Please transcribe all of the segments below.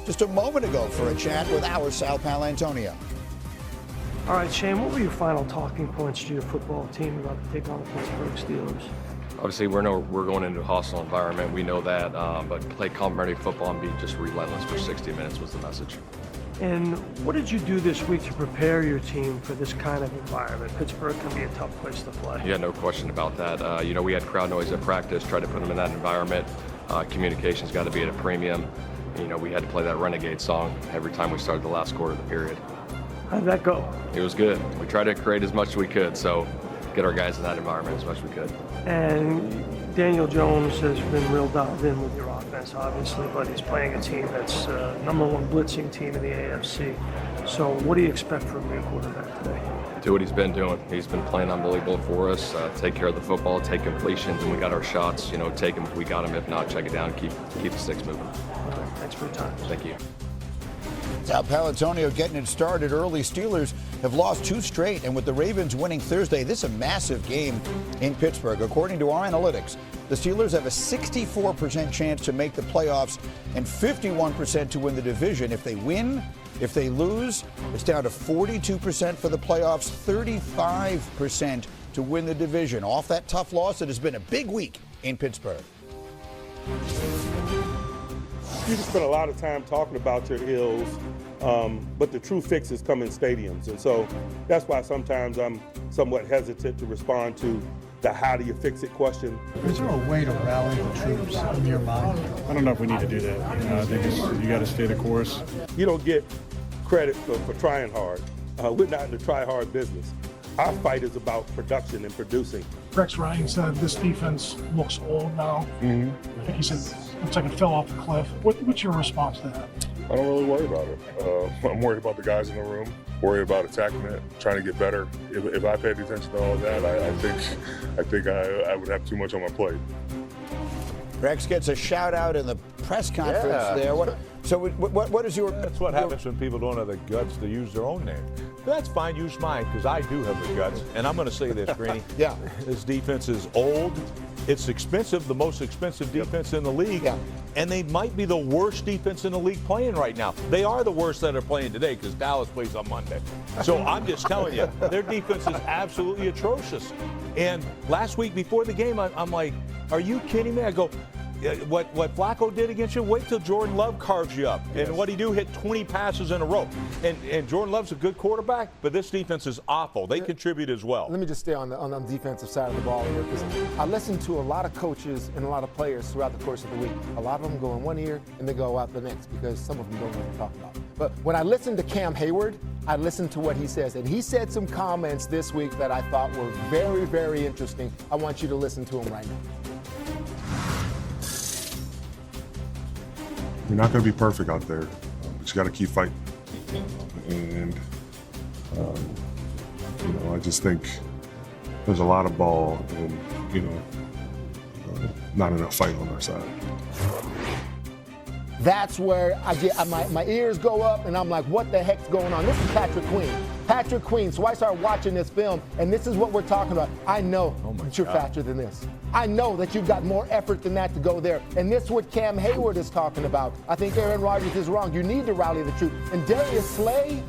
just a moment ago for a chat with our Sal Palantonio. All right, Shane, what were your final talking points to your football team about to take on the Pittsburgh Steelers? Obviously, we're going into a hostile environment. We know that, but play complementary football and be just relentless for 60 minutes was the message. And what did you do this week to prepare your team for this kind of environment? Pittsburgh can be a tough place to play. Yeah, no question about that. We had crowd noise at practice, tried to put them in that environment. Communication's got to be at a premium. We had to play that Renegade song every time we started the last quarter of the period. How did that go? It was good. We tried to create as much as we could, so get our guys in that environment as much as we could. And Daniel Jones has been real dialed in with your offense, obviously, but he's playing a team that's #1 blitzing team in the AFC. So what do you expect from your quarterback today? Do what he's been doing. He's been playing unbelievable for us. Take care of the football, take completions, and we got our shots. Take them if we got them. If not, check it down. Keep the sticks moving. All right, thanks for your time. Thank you. Sal Palantonio getting it started early. Steelers have lost 2 straight, and with the Ravens winning Thursday, this is a massive game in Pittsburgh. According to our analytics, the Steelers have a 64% chance to make the playoffs and 51% to win the division. If they win, if they lose, it's down to 42% for the playoffs, 35% to win the division. Off that tough loss, it has been a big week in Pittsburgh. You can spend a lot of time talking about your ills, but the true fixes come in stadiums. And so that's why sometimes I'm somewhat hesitant to respond to the how do you fix it question. Is there a way to rally the troops in your mind? I don't know if we need to do that. I think you got to stay the course. You don't get credit for trying hard. We're not in the try hard business. Our fight is about production and producing. Rex Ryan said this defense looks old now. I think he said looks like it fell off the cliff. What's your response to that? I don't really worry about it. I'm worried about the guys in the room, worried about attacking it, trying to get better. If I paid attention to all of that, I think I would have too much on my plate. Rex gets a shout out in the press conference there. What is your... That's what happens when people don't have the guts to use their own name. That's fine, use mine, because I do have the guts. And I'm going to say this, Greeny. Yeah. This defense is old. It's expensive, the most expensive defense in the league. Yeah. And they might be the worst defense in the league playing right now. They are the worst that are playing today because Dallas plays on Monday. So I'm just telling you, their defense is absolutely atrocious. And last week before the game, I'm like, are you kidding me? I go, what Flacco did against you, wait till Jordan Love carves you up. Yes. And what he do, hit 20 passes in a row. And Jordan Love's a good quarterback, but this defense is awful. They contribute as well. Let me just stay on the defensive side of the ball here, because I listened to a lot of coaches and a lot of players throughout the course of the week. A lot of them go in one ear and they go out the next because some of them don't know what they're talking about. But when I listened to Cam Hayward, I listened to what he says. And he said some comments this week that I thought were very, very interesting. I want you to listen to him right now. You're not going to be perfect out there, but you got to keep fighting. And, I just think there's a lot of ball and, not enough fight on our side. That's where I get my ears go up and I'm like, what the heck's going on? This is Patrick Queen. Patrick Queen. So I started watching this film and this is what we're talking about. I know that you're faster than this. I know that you've got more effort than that to go there. And this is what Cam Hayward is talking about. I think Aaron Rodgers is wrong. You need to rally the troops. And Darius Slay,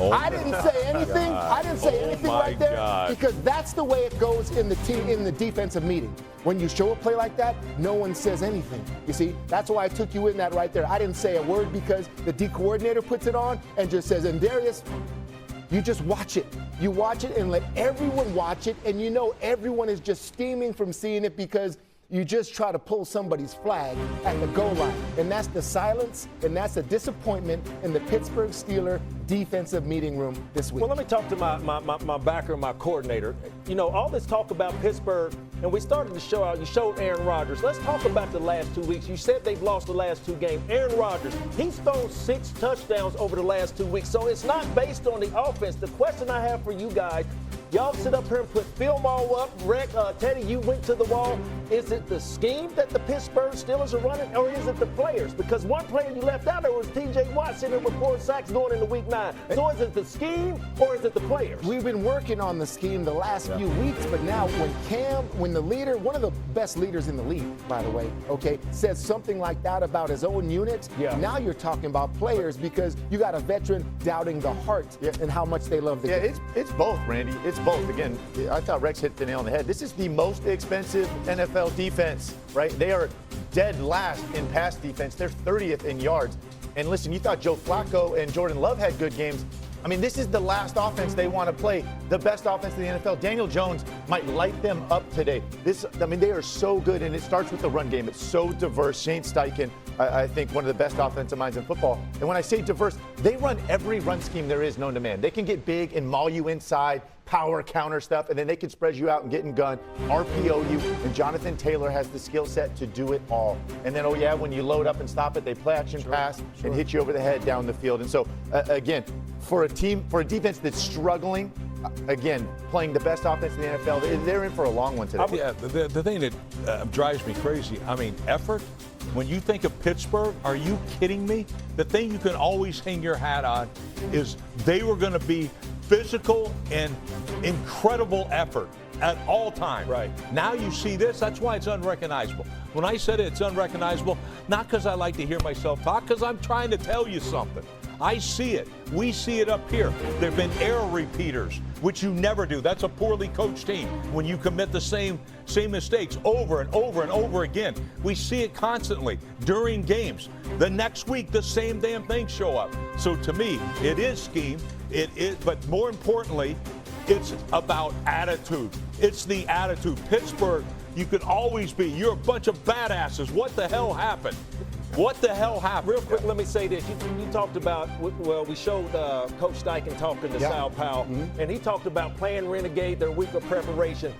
I didn't say anything. I didn't say anything right there because that's the way it goes in the defensive meeting. When you show a play like that, no one says anything. You see, that's why I took you in that right there. I didn't say a word because the D coordinator puts it on and just says, and Darius, you just watch it. You watch it and let everyone watch it, and everyone is just steaming from seeing it because you just try to pull somebody's flag at the goal line. And that's the silence, and that's the disappointment in the Pittsburgh Steelers defensive meeting room this week. Well, let me talk to my backer, my coordinator. All this talk about Pittsburgh, and we started the show out, you showed Aaron Rodgers. Let's talk about the last 2 weeks. You said they've lost the last 2 games. Aaron Rodgers, he's thrown 6 touchdowns over the last 2 weeks, so it's not based on the offense. The question I have for you guys, y'all sit up here and put film all up. Rick, Teddy, you went to the wall. Is it the scheme that the Pittsburgh Steelers are running, or is it the players? Because one player you left out there was T.J. Watt sitting there with 4 sacks going into week 9. time. So is it the scheme or is it the players? We've been working on the scheme the last few weeks, but now when the leader, one of the best leaders in the league, by the way, okay, says something like that about his own unit, now you're talking about players because you got a veteran doubting the heart and how much they love the game. It's both, Randy. It's both. Again, I thought Rex hit the nail on the head. This is the most expensive NFL defense, right? They are dead last in pass defense. They're 30th in yards. And listen, you thought Joe Flacco and Jordan Love had good games. I mean, this is the last offense they want to play, the best offense in the NFL. Daniel Jones might light them up today. They are so good, and it starts with the run game. It's so diverse. Shane Steichen, I think, one of the best offensive minds in football. And when I say diverse, they run every run scheme there is known to man. They can get big and maul you inside, power counter stuff, and then they can spread you out and get in gun, RPO you, and Jonathan Taylor has the skill set to do it all. And then, when you load up and stop it, they play action pass and hit you over the head down the field. And so, again, for a defense that's struggling, again, playing the best offense in the NFL, they're in for a long one today. Yeah, the thing that drives me crazy, effort. When you think of Pittsburgh, are you kidding me? The thing you can always hang your hat on is they were going to be physical and incredible effort at all times. Right. Now you see this, that's why it's unrecognizable. When I said it's unrecognizable, not because I like to hear myself talk, because I'm trying to tell you something. I see it. We see it up here. There have been error repeaters, which you never do. That's a poorly coached team when you commit the same mistakes over and over and over again. We see it constantly during games. The next week, the same damn things show up. So to me, it is scheme. It is, but more importantly, it's about attitude. It's the attitude. Pittsburgh, you could always be. You're a bunch of badasses. What the hell happened? What the hell happened? Real quick, let me say this. You talked about, we showed Coach Steichen talking to Sal Powell, and he talked about playing Renegade, their week of preparation.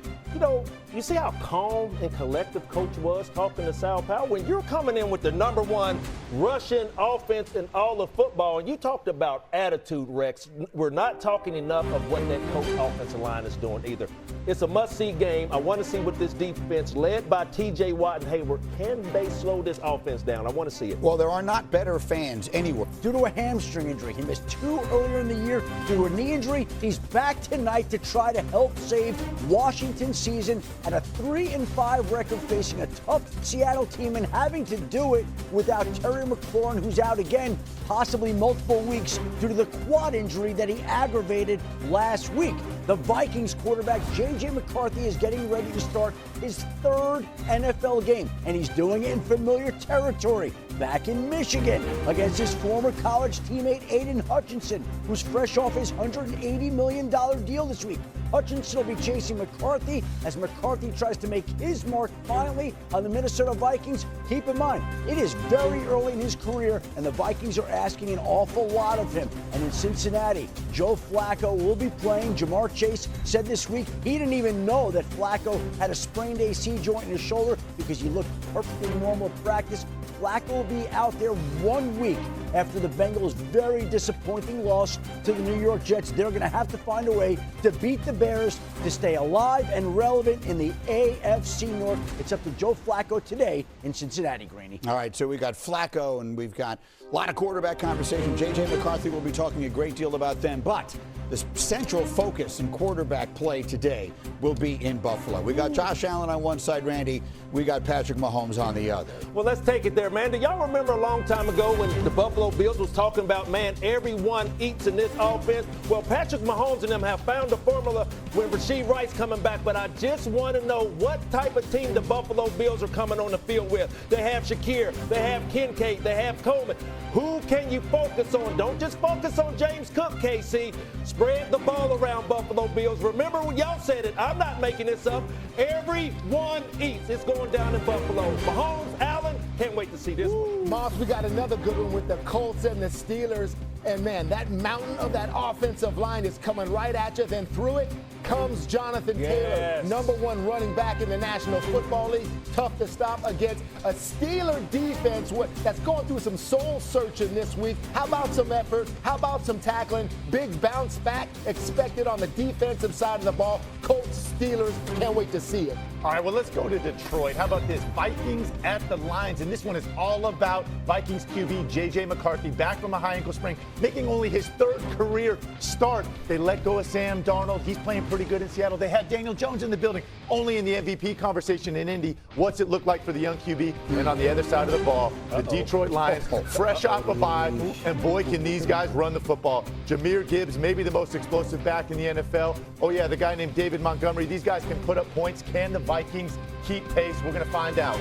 You see how calm and collective Coach was talking to Sal Powell? When you're coming in with the #1 rushing offense in all of football, and you talked about attitude, Rex, we're not talking enough of what that Colts offensive line is doing either. It's a must-see game. I want to see what this defense, led by T.J. Watt and Hayward, can they slow this offense down? I want to see it. Well, there are not better fans anywhere. Due to a hamstring injury, he missed 2 earlier in the year. Due to a knee injury, he's back tonight to try to help save Washington's season at a 3-5 record, facing a tough Seattle team and having to do it without Terry McLaurin, who's out again, possibly multiple weeks due to the quad injury that he aggravated last week. The Vikings quarterback J.J. McCarthy is getting ready to start his 3rd NFL game, and he's doing it in familiar territory, back in Michigan, against his former college teammate Aiden Hutchinson, who's fresh off his $180 million deal this week. Hutchinson will be chasing McCarthy as McCarthy tries to make his mark finally on the Minnesota Vikings. Keep in mind, it is very early in his career, and the Vikings are asking an awful lot of him. And in Cincinnati, Joe Flacco will be playing. Jamar Chase said this week he didn't even know that Flacco had a sprained AC joint in his shoulder because he looked perfectly normal at practice. Flacco will be out there 1 week after the Bengals' very disappointing loss to the New York Jets. They're going to have to find a way to beat the Bears to stay alive and relevant in the AFC North. It's up to Joe Flacco today in Cincinnati, Greeny. All right, so we got Flacco and we've got a lot of quarterback conversation. J.J. McCarthy will be talking a great deal about them, but the central focus in quarterback play today will be in Buffalo. We got Josh Allen on one side, Randy. We got Patrick Mahomes on the other. Well, let's take it there, man. Do y'all remember a long time ago when the Buffalo Bills was talking about, man, everyone eats in this offense? Well, Patrick Mahomes and them have found a formula when Rasheed Wright's coming back, but I just want to know what type of team the Buffalo Bills are coming on the field with. They have Shakir, they have Kincaid, they have Coleman. Who can you focus on? Don't just focus on James Cook, KC. Spread the ball around, Buffalo Bills. Remember when y'all said it. I'm not making this up. Everyone eats. It's going down in Buffalo. Mahomes, Allen, can't wait to see this one. Moss, we got another good one with the Colts and the Steelers. And, man, that mountain of that offensive line is coming right at you. Then through it comes Jonathan Taylor, #1 running back in the National Football League. Tough to stop against a Steeler defense that's going through some soul searching this week. How about some effort? How about some tackling? Big bounce back expected on the defensive side of the ball. Colts, Steelers, can't wait to see it. All right, well, let's go to Detroit. How about this? Vikings at the Lions, and this one is all about Vikings QB J.J. McCarthy back from a high ankle sprain. making only his 3rd career start. They let go of Sam Darnold. He's playing pretty good in Seattle. They had Daniel Jones in the building, only in the MVP conversation in Indy. What's it look like for the young QB? And on the other side of the ball, the Detroit Lions, fresh off a bye, and boy, can these guys run the football. Jahmyr Gibbs, maybe the most explosive back in the NFL. Oh, yeah, the guy named David Montgomery. These guys can put up points. Can the Vikings keep pace? We're going to find out.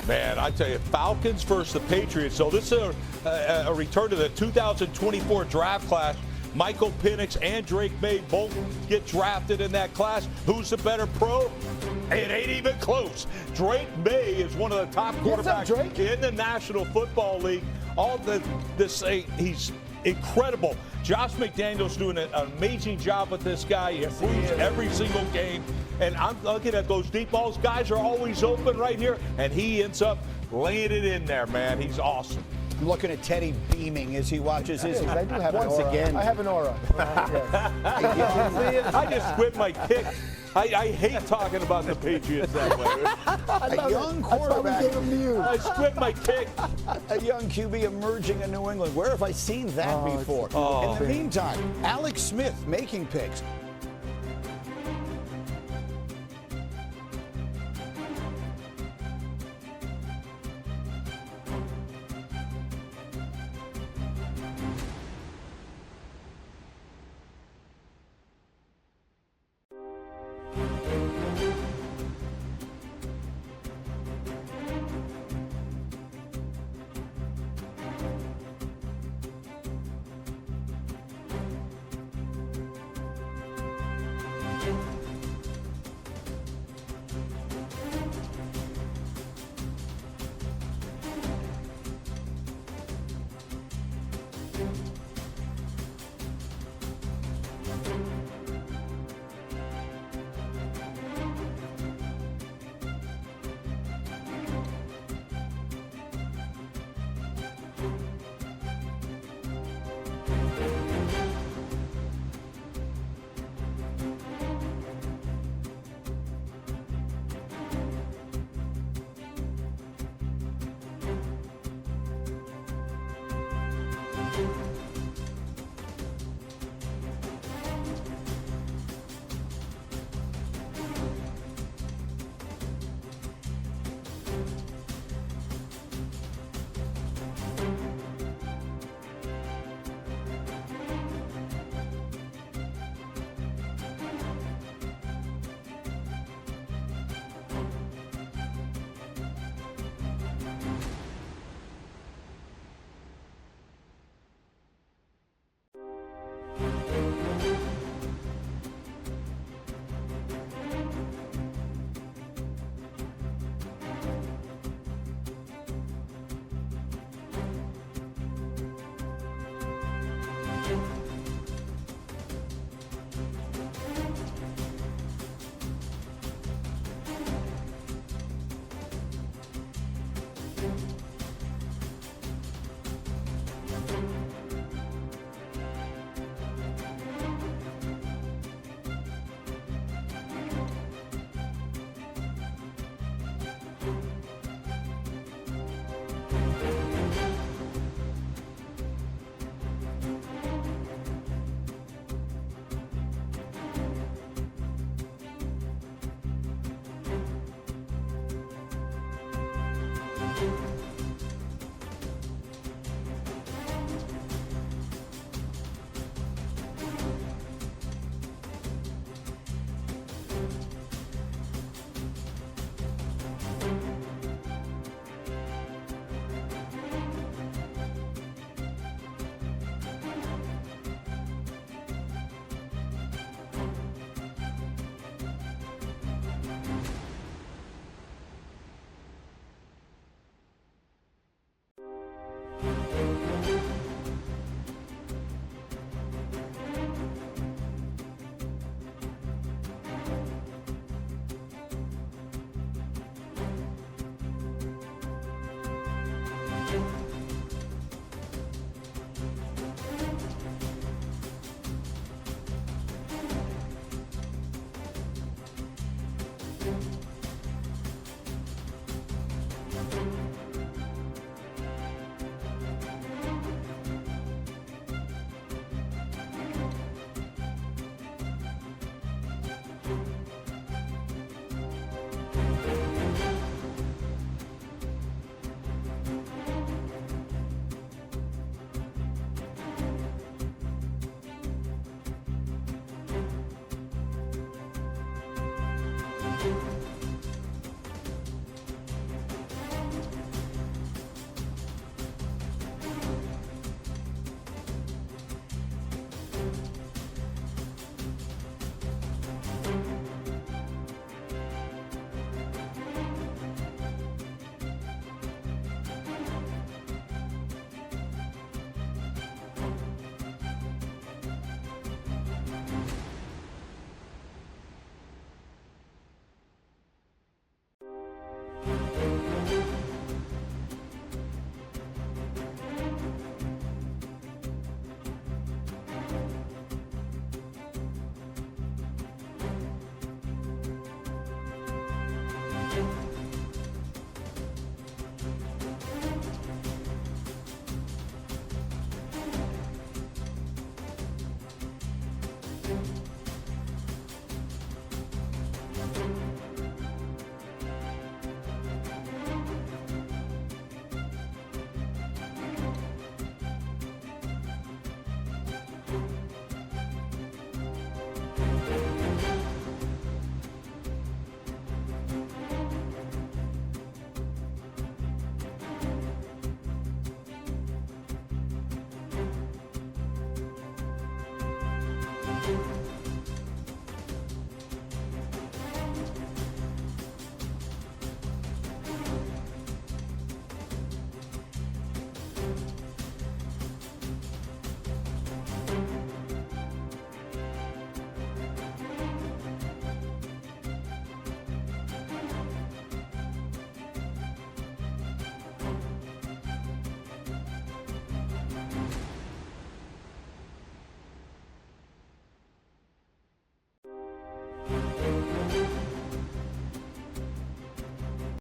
Man, I tell you, Falcons versus the Patriots. So this is a return to the 2024 draft class. Michael Penix and Drake May both get drafted in that class. Who's the better pro? It ain't even close. Drake May is one of the top quarterbacks in the National Football League. He's incredible. Josh McDaniels doing an amazing job with this guy. He improves every single game. And I'm looking at those deep balls. Guys are always open right here, and he ends up laying it in there, man. He's awesome. I'm looking at Teddy beaming as he watches his. I do have once an aura. again. I have an aura. I just quit my kick. I hate talking about the Patriots that way. A young quarterback. I quit my kick. A young QB emerging in New England. Where have I seen that before? In the meantime, Alex Smith making picks.